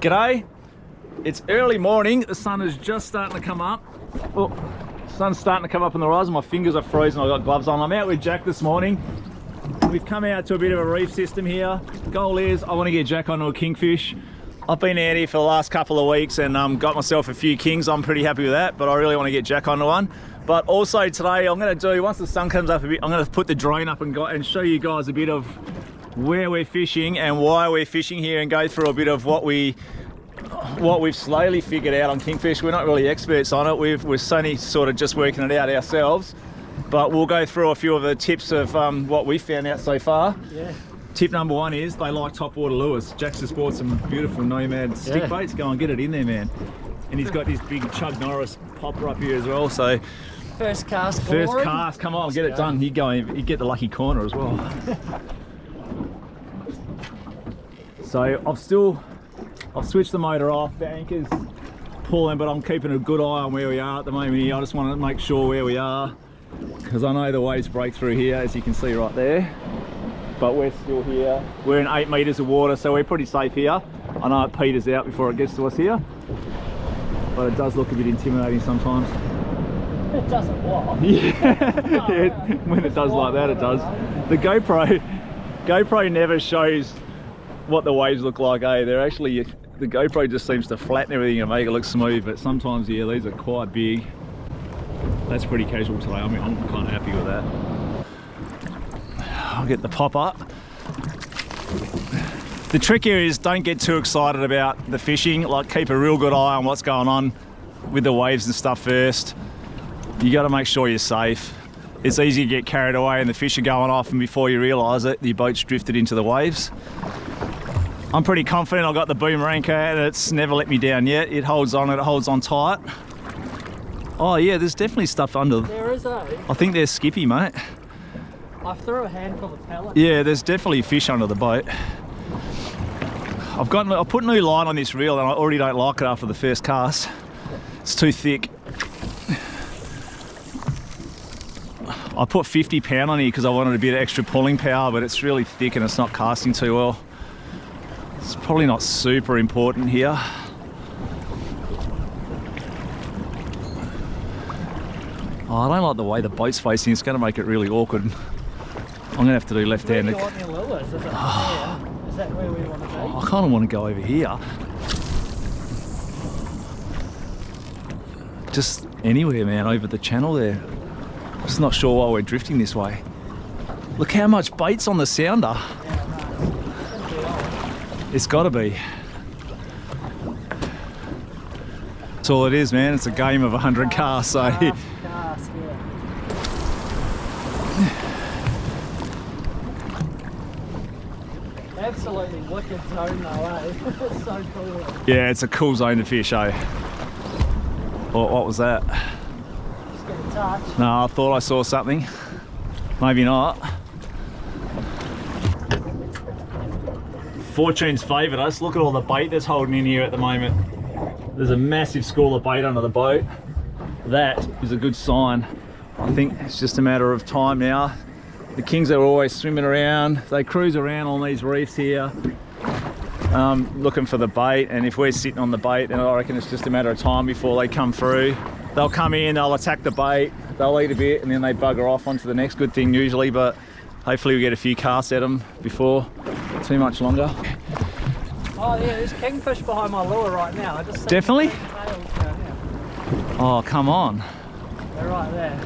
G'day, it's early morning, the sun is just starting to come up. Oh, sun's starting to come up on the horizon, my fingers are frozen, I've got gloves on. I'm out with Jack this morning. We've come out to a bit of a reef system here. Goal is, I want to get Jack onto a kingfish. I've been out here for the last couple of weeks and got myself a few kings. I'm pretty happy with that, but I really want to get Jack onto one. But also today, I'm going to do, once the sun comes up a bit, I'm going to put the drone up and show you guys a bit of where we're fishing and why we're fishing here, and go through a bit of what we've slowly figured out on kingfish. We're not really experts on it. We're only sort of just working it out ourselves. But we'll go through a few of the tips of what we found out so far. Yeah. Tip number one is they like top water lures. Jack's just bought some beautiful Nomad stick baits. Go and get it in there, man. And he's got this big Chug Norris popper up here as well. So first cast. First cast. Come on, get it done. You get the lucky corner as well. So I've switched the motor off. The anchor's pulling, but I'm keeping a good eye on where we are at the moment here. I just want to make sure where we are, because I know the waves break through here, as you can see right there. But we're still here. We're in 8 meters of water, so we're pretty safe here. I know it peters out before it gets to us here, but it does look a bit intimidating sometimes. It doesn't what? Yeah, when it does like that, it does. The GoPro never shows what the waves look like, eh? They're actually, the GoPro just seems to flatten everything and make it look smooth, but sometimes, yeah, these are quite big. That's pretty casual today. I mean, I'm kind of happy with that. I'll get the pop up. The trick here is don't get too excited about the fishing. Like, keep a real good eye on what's going on with the waves and stuff first. You got to make sure you're safe. It's easy to get carried away and the fish are going off, and before you realise it, your boat's drifted into the waves. I'm pretty confident I've got the boomer anchor and it's never let me down yet. It holds on tight. Oh yeah, there's definitely stuff under. There is, eh? I think there's skippy, mate. I threw a handful of pellets. Yeah, there's definitely fish under the boat. I've put new line on this reel and I already don't like it after the first cast. It's too thick. I put 50 pound on here because I wanted a bit of extra pulling power, but it's really thick and it's not casting too well. It's probably not super important here. Oh, I don't like the way the boat's facing. It's going to make it really awkward. I'm going to have to do left-handed. Where do you want your lures? Is that where we want to be? I kind of want to go over here. Just anywhere, man, over the channel there. Just not sure why we're drifting this way. Look how much bait's on the sounder. It's got to be. That's all it is, man. It's a game of 100 casts, so. Absolutely wicked zone though, eh? It's so cool. Yeah, it's a cool zone to fish, eh? What was that? Just get a touch. No, I thought I saw something. Maybe not. Fortune's favoured us. Look at all the bait that's holding in here at the moment. There's a massive school of bait under the boat. That is a good sign. I think it's just a matter of time now. The kings are always swimming around. They cruise around on these reefs here, looking for the bait, and if we're sitting on the bait, then I reckon it's just a matter of time before they come through. They'll come in, they'll attack the bait, they'll eat a bit, and then they bugger off onto the next good thing usually, but hopefully we get a few casts at them before too much longer. Oh yeah, there's kingfish behind my lure right now. I just definitely? Tails down here. Oh, come on. They're right there.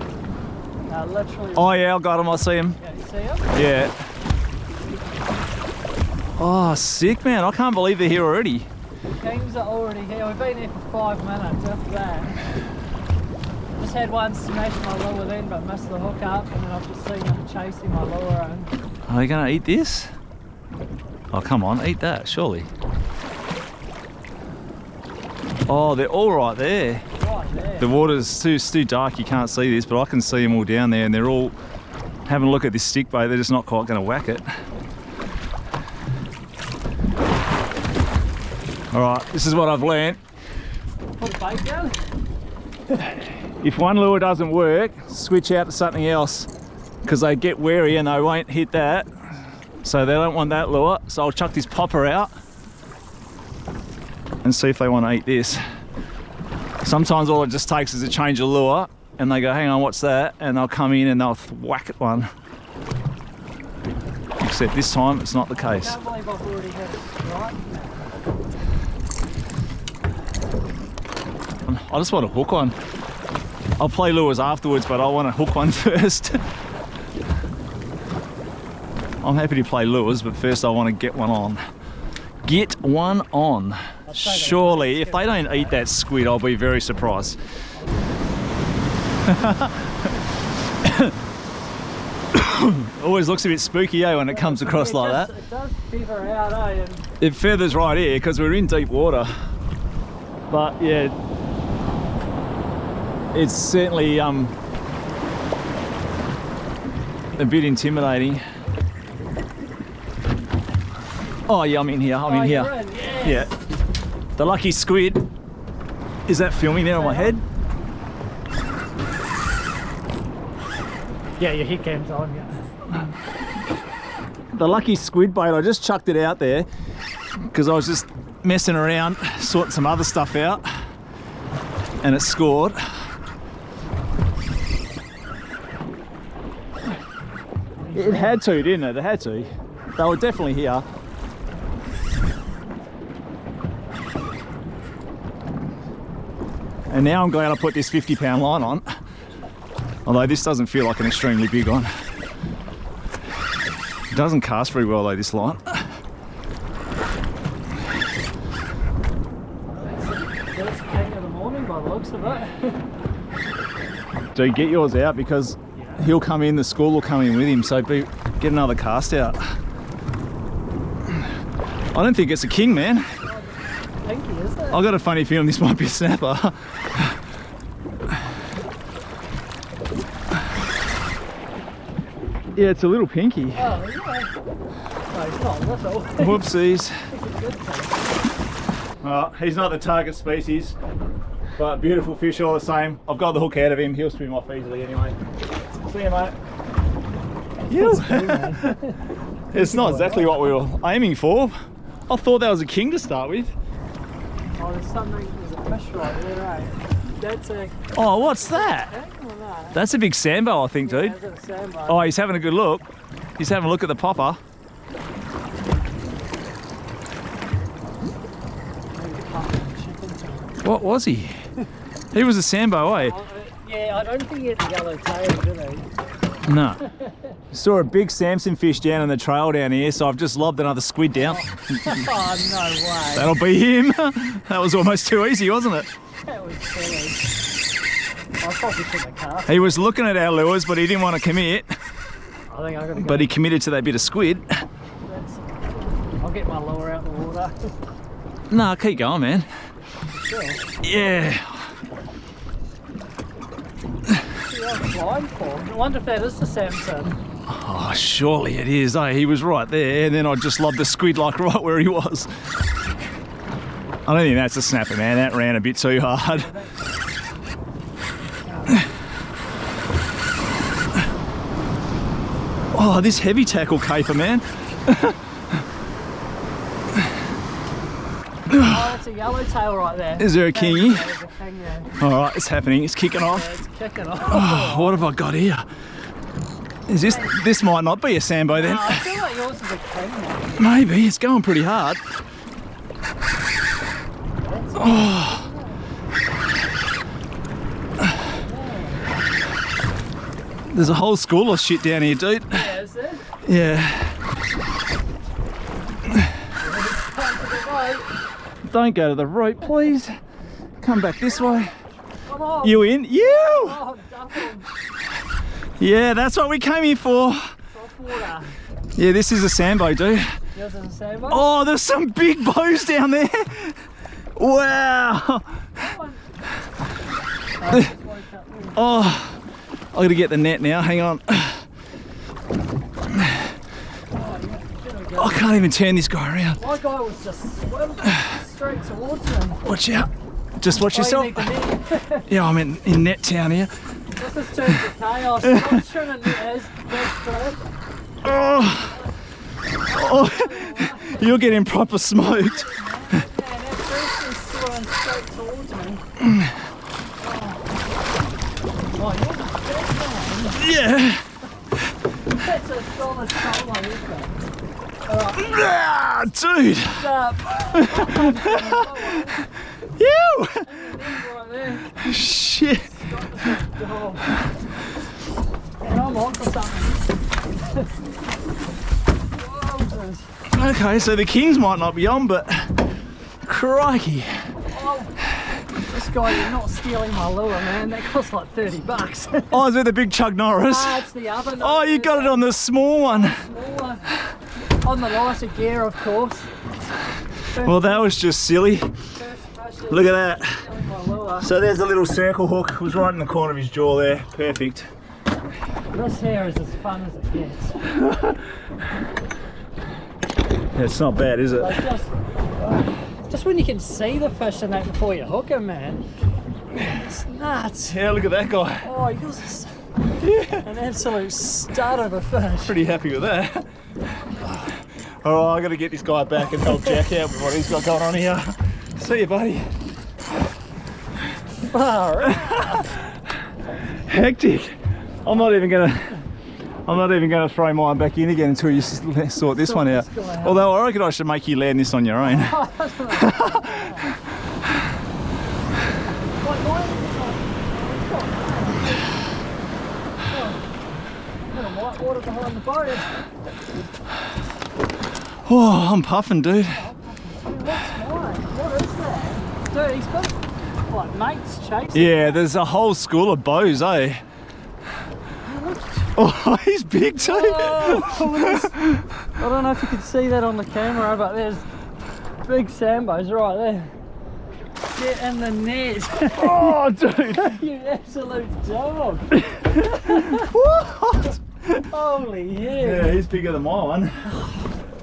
Literally. Oh yeah, I got them, I see them. Yeah, you see them? Yeah. Oh, sick, man. I can't believe they're here already. Kings are already here. We've been here for 5 minutes, if that. Just had one smash my lure then, but missed the hook up, and then I've just seen them chasing my lure. And are they going to eat this? Oh, come on, eat that, surely. Oh, they're all right there. Right there. The water's too dark, you can't see this, but I can see them all down there, and they're all having a look at this stick bait. They're just not quite going to whack it. All right, this is what I've learned. Put a bait down. If one lure doesn't work, switch out to something else, because they get wary and they won't hit that. So they don't want that lure. So I'll chuck this popper out. and see if they want to eat this. Sometimes all it just takes is a change of lure and they go, hang on, what's that? And they'll come in and they'll whack at one. Except this time it's not the case. I can't believe I've already had a strike. I just want to hook one. I'll play lures afterwards, but I want to hook one first. I'm happy to play lures, but first I want to get one on. Get one on. Surely, if they don't eat that squid, I'll be very surprised. Always looks a bit spooky, eh, when it comes across like that. It does feather out, eh? And It feathers right here because we're in deep water. But yeah, it's certainly a bit intimidating. Oh yeah, I'm in here. I'm in here. you're in, yes. Yeah. The lucky squid. Is that filming there on my head? Yeah, your head cam's on, yeah. The lucky squid bait, I just chucked it out there because I was just messing around, sorting some other stuff out, and it scored. It had to, didn't it? It had to. They were definitely here. And now I'm glad I put this 50-pound line on. Although this doesn't feel like an extremely big one. It doesn't cast very well though, this line. That's king of the morning by the looks of it. Dude, get yours out because he'll come in, the school will come in with him, so get another cast out. I don't think it's a king, man. Pinky, is it? I got a funny feeling this might be a snapper. Yeah, it's a little pinky. Oh, yeah. No, it's not little. Whoopsies. He's not the target species, but beautiful fish all the same. I've got the hook out of him. He'll swim off easily anyway. See you, mate. It's not exactly what we were aiming for. I thought that was a king to start with. Oh, there's a fish right there, right? That's a... Oh, what's that? That's a big sambo, I think, dude. Yeah, that's a sandbar. Oh, he's having a good look. He's having a look at the popper. What was he? He was a sambo, eh? Yeah, I don't think he had the yellow tail, did he? No. Saw a big Samson fish down in the trail down here, so I've just lobbed another squid down. Oh, no way. That'll be him. That was almost too easy, wasn't it? That was silly. I probably shouldn't have cast. He was looking at our lures, but he didn't want to commit. I think I gotta go. But he committed to that bit of squid. I'll get my lure out the water. Nah, keep going, man. Sure. Yeah. Blind for. I wonder if that is the Samson. Oh, surely it is. Eh? He was right there, and then I just lobbed the squid like right where he was. I don't think that's a snapper, man. That ran a bit too hard. Oh, this heavy tackle caper, man. Oh, that's a yellowtail right there. Is there a kingy? There's a king there. All right, it's happening. It's kicking off. Yeah, it's kicking off. Oh, what have I got here? Is this? This might not be a sambo then. I feel like yours is a king one. Maybe. It's going pretty hard. Oh. There's a whole school of shit down here, dude. Yeah, is it? Yeah. Time for the boat. Don't go to the rope, please. Come back this way. Come on. You in? You! Oh, double. Yeah, that's what we came here for. Soft water. Yeah, this is a sambo, dude. Yours is a sailboat? Oh, there's some big bows down there. Wow. Oh, I gotta get the net now. Hang on. I can't even turn this guy around. My guy was just swimming straight towards him. Watch out. Just watch yourself. You need the net. Yeah, I'm in net town here. This is turns to chaos. I'm trying to net his big trip. Oh. Oh. You're getting proper smoked. Man, that fish is coming straight towards me. Oh, you're the best man. Yeah. That's a solid solo, isn't it? Alright. Ah, dude. What's up? You. Right there. Shit. And I'm on for something. Whoa, Okay, so the kings might not be on, but crikey. oh, this guy, you're not stealing my lure, man. That costs like 30 bucks. Oh, is it the big Chuck Norris? Ah, it's the other. Oh, you got it on the small one. Smaller. On the lighter gear, of course. Well, that was just silly. Look at that. Stealing my lure. So there's a little circle hook. It was right in the corner of his jaw there. Perfect. This here is as fun as it gets. It's not bad, is it? Like just when you can see the fish and that before you hook him, man. It's nuts. Yeah, look at that guy. Oh, he was Yeah. an absolute stud of a fish. Pretty happy with that. All right, I got to get this guy back and help Jack out with what he's got going on here. See you, buddy. Far out. Hectic. I'm not even gonna throw mine back in again until you sort this one out. Although I reckon I should make you land this on your own. White water behind the boat. Oh, I'm puffing, dude. What's mine? What is that? Dude, he's got like mates chasing. Yeah, there's a whole school of bows, eh? Oh, he's big too. Oh, I don't know if you can see that on the camera, but there's big sambos right there. Get in the net. Oh, dude. You absolute dog. What? Holy hell. Yeah, he's bigger than my one.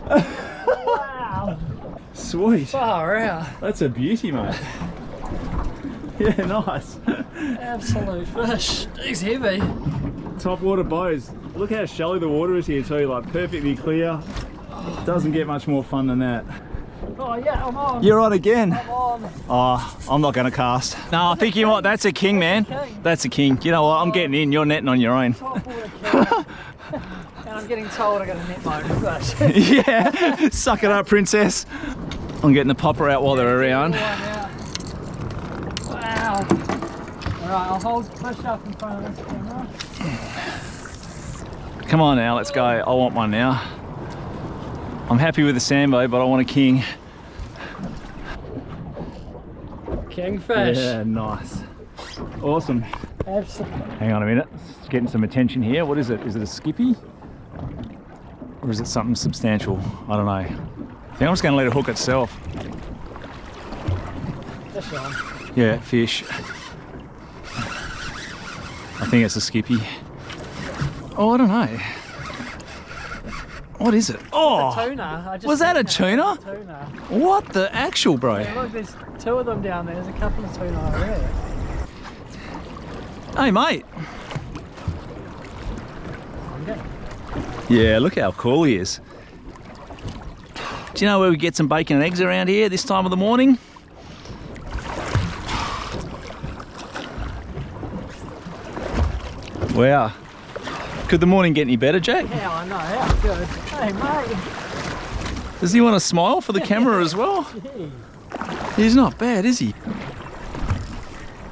Wow. Sweet. Far out. That's a beauty, mate. Yeah, nice. Absolute fish. He's heavy. Top water bows. Look how shallow the water is here too, like perfectly clear. Doesn't get much more fun than that. Oh yeah, I'm on. You're on again. I'm on. Oh, I'm not going to cast. No, I think you know what, that's a king, man. That's a king. You know what, I'm getting in, you're netting on your own. Top water king. And I'm getting told I got to net my own fish. Yeah, suck it up, princess. I'm getting the popper out while they're around. Wow. Alright, I'll hold the fish up in front of this camera. Come on now, let's go. I want one now. I'm happy with the sambo, but I want a king. Kingfish. Yeah, nice. Awesome. Absolutely. Hang on a minute, it's getting some attention here. What is it? Is it a skippy? Or is it something substantial? I don't know. I think I'm just going to let it hook itself. Fish on. Yeah, fish. I think it's a skippy. Oh, I don't know. What is it? Oh! Tuna. I just Was that a seen tuna? Tuna. What the actual, bro? Yeah, look, there's two of them down there. There's a couple of tuna over there. Hey, mate. Okay. Yeah, look how cool he is. Do you know where we get some bacon and eggs around here this time of the morning? Wow. Could the morning get any better, Jack? Yeah, I know. How good. Hey, mate. Does he want to smile for the camera as well? Gee. He's not bad, is he?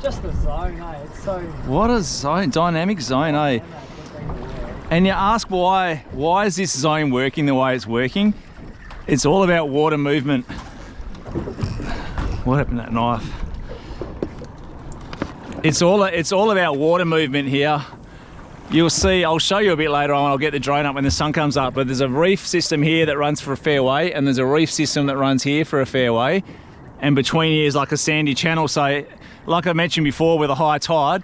Just the zone, eh? It's so... What a zone, dynamic zone, eh? And you ask why is this zone working the way it's working? It's all about water movement. What happened to that knife? It's all about water movement here. You'll see, I'll show you a bit later on, I'll get the drone up when the sun comes up, but there's a reef system here that runs for a fair way, and there's a reef system that runs here for a fair way, and between here is like a sandy channel. So like I mentioned before, with a high tide,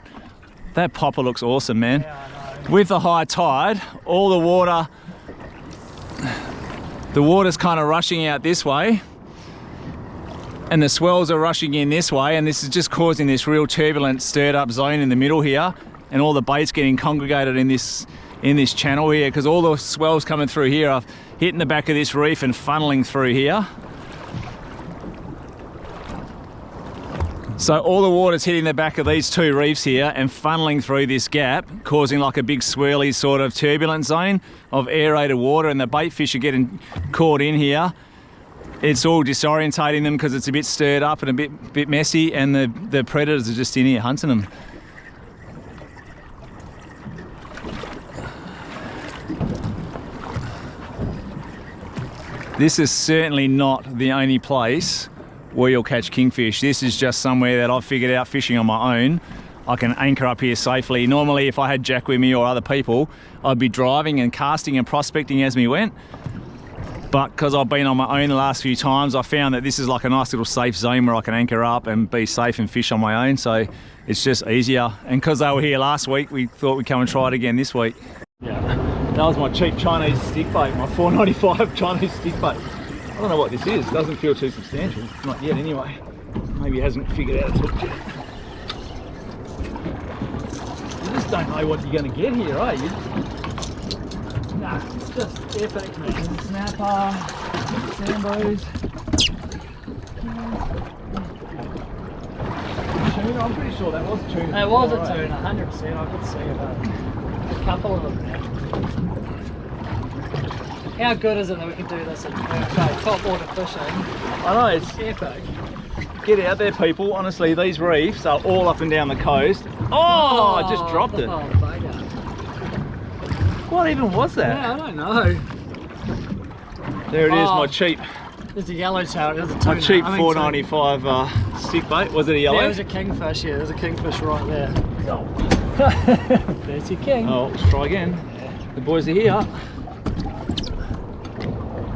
that popper looks awesome, man. Yeah, I know. With the high tide, all the water's kind of rushing out this way, and the swells are rushing in this way, and this is just causing this real turbulent, stirred up zone in the middle here, and all the bait's getting congregated in this channel here, because all the swells coming through here are hitting the back of this reef and funneling through here. So all the water's hitting the back of these two reefs here and funneling through this gap, causing like a big swirly sort of turbulent zone of aerated water, and the bait fish are getting caught in here. It's all disorientating them because it's a bit stirred up and a bit messy, and the predators are just in here hunting them. This is certainly not the only place where you'll catch kingfish. This is just somewhere that I've figured out fishing on my own. I can anchor up here safely. Normally, if I had Jack with me or other people, I'd be driving and casting and prospecting as we went. But because I've been on my own the last few times, I found that this is like a nice little safe zone where I can anchor up and be safe and fish on my own. So it's just easier. And because they were here last week, we thought we'd come and try it again this week. Yeah, that was my cheap Chinese stick bait, my $4.95 Chinese stick bait. I don't know what this is. Doesn't feel too substantial. Not yet anyway. Maybe he hasn't figured out it's hooked yet. You just don't know what you're going to get here, are you? Nah, it's just epic, man. Snapper, sambos. Tuna, I'm pretty sure that was a tuna. It was a tuna, 100%. I could see about a couple of them there. How good is it that we can do this in top water fishing? I know, it's epic. Get out there, people. Honestly, these reefs are all up and down the coast. Oh, I just dropped it. Oh, bugger. What even was that? Yeah, I don't know. There it is, my cheap. There's a yellowtail, there's a tuna. My cheap $4.95 stick bait. Was it a yellow? Yeah, there's a kingfish, yeah, there's a kingfish right there. Oh. There's your king. Oh, let's try again. The boys are here.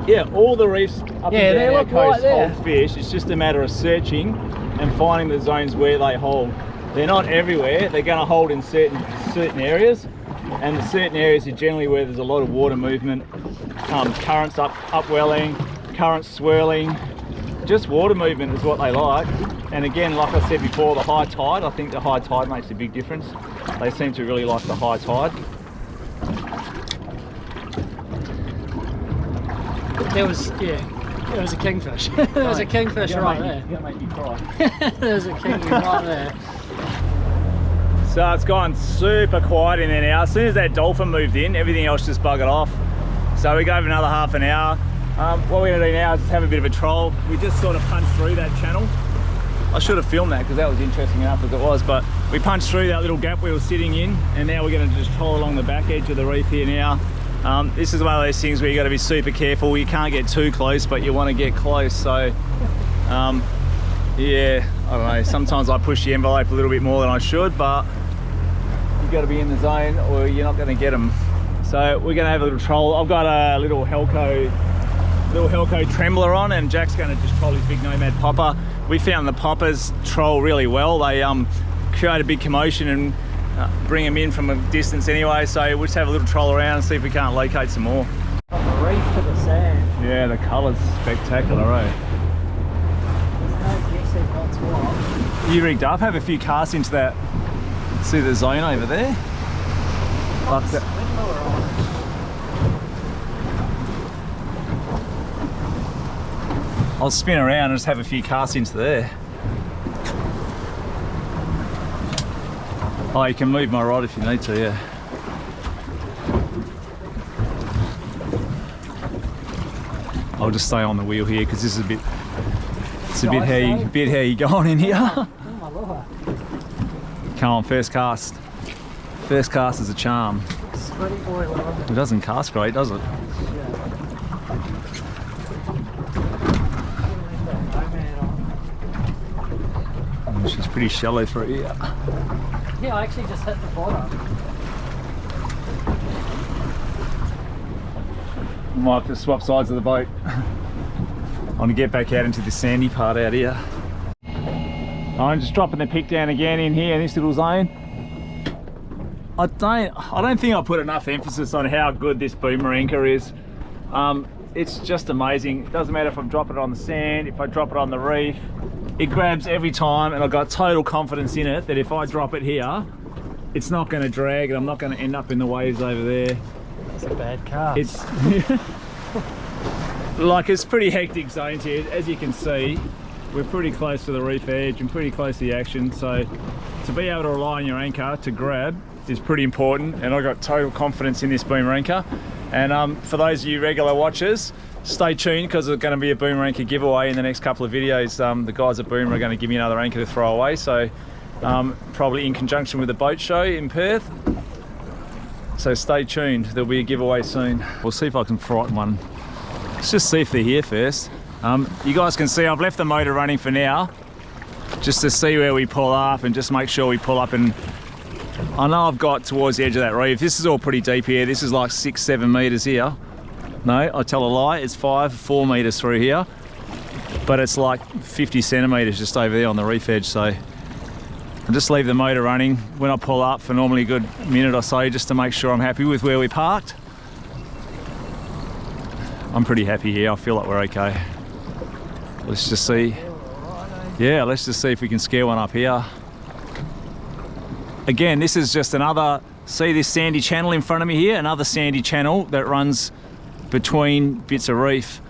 Yeah, all the reefs up and down our coast hold fish. It's just a matter of searching and finding the zones where they hold. They're not everywhere. They're going to hold in certain areas, and the certain areas are generally where there's a lot of water movement, currents upwelling, currents swirling. Just water movement is what they like. And again, like I said before, the high tide. I think the high tide makes a big difference. They seem to really like the high tide. There was a kingfish. There was a kingfish right there. You're gonna make me cry. There's a king right there. So it's gone super quiet in there now. As soon as that dolphin moved in, everything else just buggered off. So we gave another half an hour. What we're gonna do now is just have a bit of a troll. We just sort of punched through that channel. I should have filmed that because that was interesting enough as it was, but we punched through that little gap we were sitting in, and now we're gonna just troll along the back edge of the reef here now. This is one of those things where you got to be super careful. You can't get too close, but you want to get close. So, yeah, I don't know. Sometimes I push the envelope a little bit more than I should, but you've got to be in the zone or you're not going to get them. So we're going to have a little troll. I've got a little Helco trembler on, and Jack's going to just troll his big Nomad popper. We found the poppers troll really well. They create a big commotion and bring them in from a distance anyway, so we'll just have a little troll around and see if we can't locate some more. From the reef to the sand. Yeah, the colour's spectacular, eh? There's no guessing what's what. You rigged up, have a few casts into that, see the zone over there? Like that. I'll spin around and just have a few casts into there. Oh, you can move my rod if you need to, yeah. I'll just stay on the wheel here because this is a bit, it's a bit how you going in here. Oh my lord. Come on, first cast. First cast is a charm. Sweaty boy, love. It doesn't cast great, does it? She's pretty shallow for it, yeah. Yeah, I actually just hit the bottom. Might have to swap sides of the boat. I want to get back out into the sandy part out here. I'm just dropping the pick down again in here in this little zone. I don't think I put enough emphasis on how good this boomer anchor is. It's just amazing. It doesn't matter if I'm dropping it on the sand, if I drop it on the reef. It grabs every time, and I've got total confidence in it that if I drop it here, it's not going to drag and I'm not going to end up in the waves over there. It's a bad cast. It's like, it's pretty hectic zones here, as you can see. we're pretty close to the reef edge and pretty close to the action, so to be able to rely on your anchor to grab is pretty important, and I've got total confidence in this boomer anchor. And for those of you regular watchers, stay tuned because there's going to be a boomer anchor giveaway in the next couple of videos. The guys at Boomer are going to give me another anchor to throw away, so probably in conjunction with the boat show in Perth. So stay tuned, there'll be a giveaway soon. We'll see if I can frighten one. Let's just see if they're here first. You guys can see I've left the motor running for now, just to see where we pull up and just make sure we pull up. And I know I've got towards the edge of that reef. This is all pretty deep here. This is like 6-7 meters here. No, I tell a lie, it's 4 meters through here, but it's like 50 centimeters just over there on the reef edge. So I'll just leave the motor running when I pull up for normally a good minute or so, just to make sure I'm happy with where we parked. I'm pretty happy here, I feel like we're okay. Let's just see. Yeah, let's just see if we can scare one up here. Again, this is just another, see this sandy channel in front of me here? Another sandy channel that runs between bits of reef.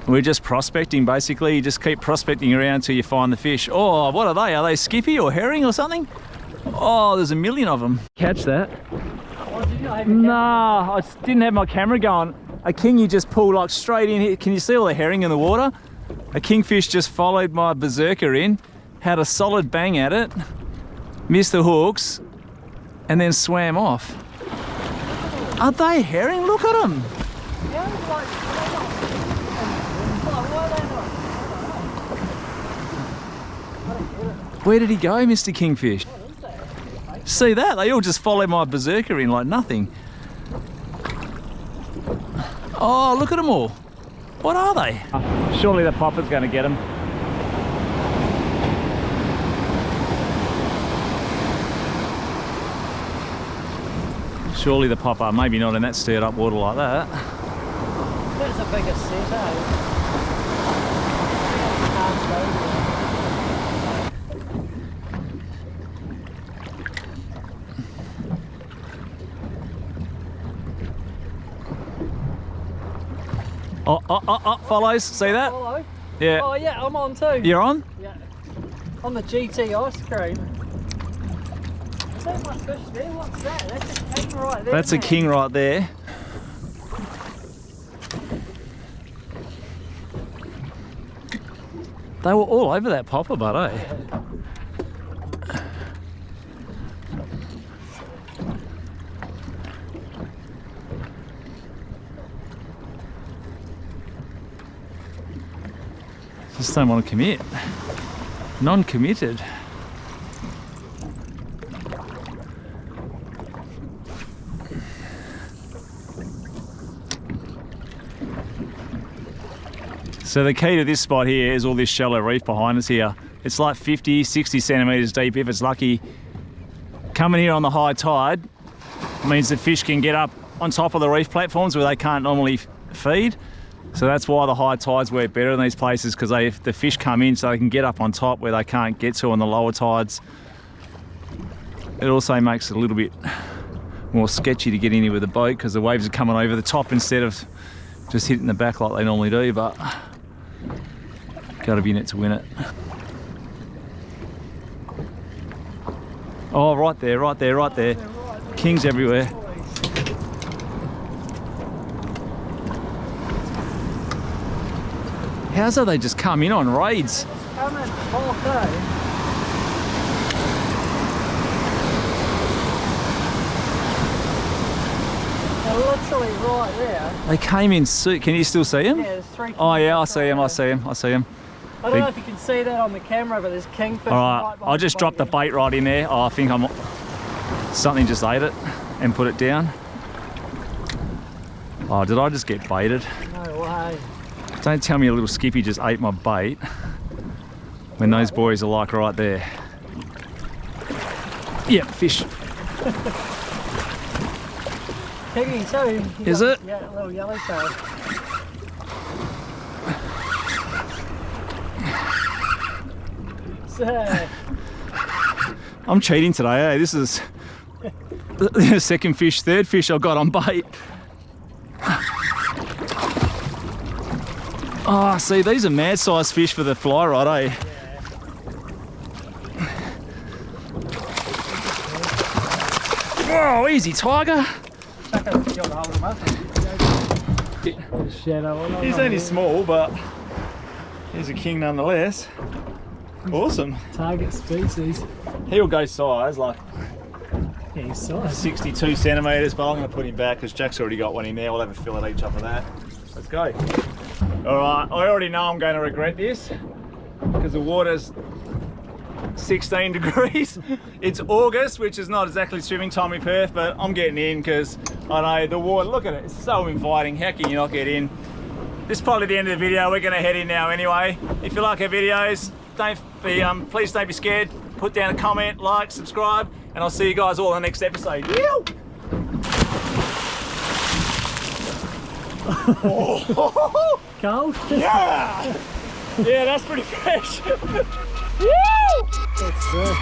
We're just prospecting basically. You just keep prospecting around until you find the fish. Oh, what are they? Are they skippy or herring or something? Oh, there's a million of them. Catch that. Oh, did you not have your Nah, I just didn't have my camera going. A king you just pulled like straight in here. Can you see all the herring in the water? A kingfish just followed my berserker in, had a solid bang at it, missed the hooks, and then swam off. Are they herring? Look at them. Where did he go, Mr. Kingfish? See that? They all just followed my berserker in like nothing. Oh, look at them all. What are they? Surely the popper's going to get them. Surely the popper, maybe not in that stirred up water like that. That's the biggest set, eh? Oh, follows, see that? Follow? Yeah. Oh yeah, I'm on too. You're on? Yeah. On the GT ice cream. Is that my fish there? What's that? That's a king right there. That's a king right there. They were all over that popper, but eh? Just don't want to commit. Non-committed. So the key to this spot here is all this shallow reef behind us here. It's like 50, 60 centimeters deep if it's lucky. Coming here on the high tide means the fish can get up on top of the reef platforms where they can't normally feed. So that's why the high tides work better in these places, because the fish come in so they can get up on top where they can't get to on the lower tides. It also makes it a little bit more sketchy to get in here with a boat because the waves are coming over the top instead of just hitting the back like they normally do, but got to be in it to win it. Oh, right there, right there, right there. Kings everywhere. How's that they just come in on raids? Come in all day. They're literally right there. They came in suit. Can you still see them? Yeah, there's 3 Oh yeah, I kingfish see right them, I there. see them, I see them. I don't know if you can see that on the camera, but there's kingfish All right, right behind I'll just drop the boat bait right in there. Oh, I think something just ate it and put it down. Oh, did I just get baited? there. No way. Don't tell me a little skippy just ate my bait when those boys are like right there. Yeah, fish. Piggy too. Is it? Yeah, a little yellowtail. So, I'm cheating today, eh? This is the second fish, third fish I've got on bait. Oh, see, these are mad sized fish for the fly rod, eh? Yeah. Whoa, easy, tiger. Shadow. He's only small, but he's a king nonetheless. Awesome. Target species. He'll go size, like Yeah, he's size. 62 centimetres, but I'm going to put him back because Jack's already got one in there. We'll have a fillet each up of that. Let's go. All right, I already know I'm going to regret this because the water's 16 degrees. It's August, which is not exactly swimming time in Perth, but I'm getting in because I know the water, look at it, it's so inviting. How can you not get in? This is probably the end of the video. We're going to head in now anyway. If you like our videos, please don't be scared. Put down a comment, like, subscribe, and I'll see you guys all in the next episode. Oh. Cold? Yeah! Yeah, that's pretty fresh. Woo! That's good.